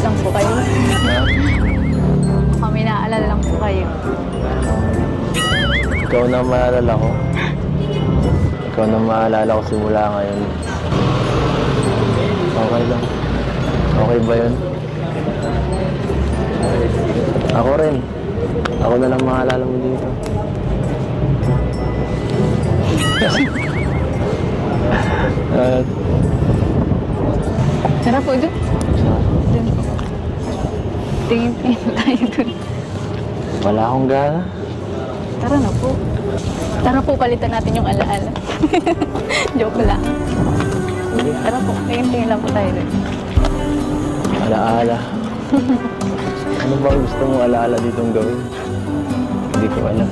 lang po kayo. Baka may naalala lang po kayo. Ikaw na maalala ko. Ikaw na maalala ko simula ngayon. Okay lang. Okay ba yun? Ako rin. Ako na lang maalala mo dito. Tara po dun. Dun. Tingin tayo dun. Wala akong gana. Tara na po. Tara po, palitan natin yung alaala. Joke lang. Tara po, tingin lang po tayo dun. Alaala. Ano ba gusto mong alaala ditong gawin? Hindi ko alam.